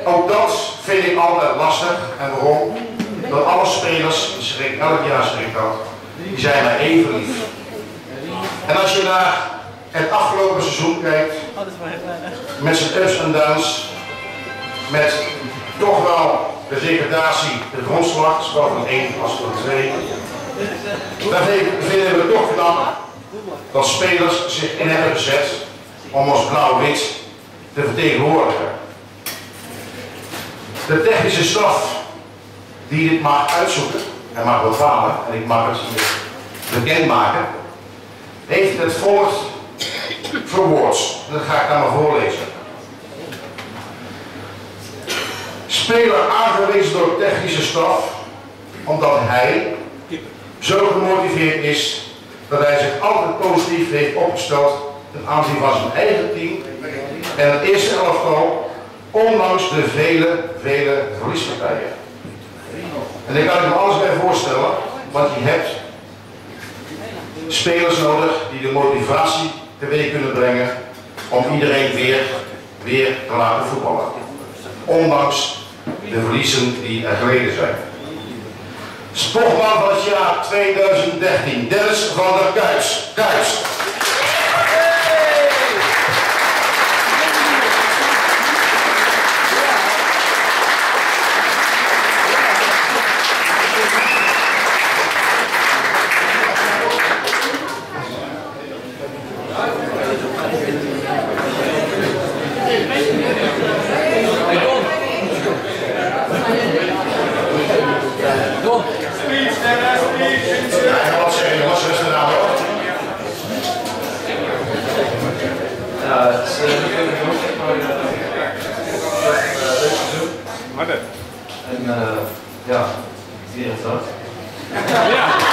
Ook dat vind ik altijd lastig. En waarom? Dat alle spelers, elk jaar zeg ik dat, die zijn maar even lief. En als je naar het afgelopen seizoen kijkt, met zijn ups en downs, met toch wel de degradatie, de grondslag, zowel van 1 als van 2, dan vinden we het toch knap dat spelers zich in hebben gezet om ons blauw-wit te vertegenwoordigen. De technische staf die dit mag uitzoeken en mag bepalen, en ik mag het bekendmaken, heeft het volgt verwoord. Dat ga ik dan maar voorlezen. Speler aangewezen door de technische staf omdat hij zo gemotiveerd is dat hij zich altijd positief heeft opgesteld ten aanzien van zijn eigen team en het eerste elftal, ondanks de vele verliespartijen. En ik kan me alles bij voorstellen, want je hebt spelers nodig die de motivatie teweeg kunnen brengen om iedereen weer te laten voetballen. Ondanks de verliezen die er geleden zijn. Sportman van het jaar 2013, Dennis van der Kuijs. Ja, het is niet heel goed, maar leuk seizoen. En ja, 4 en 12. Ja.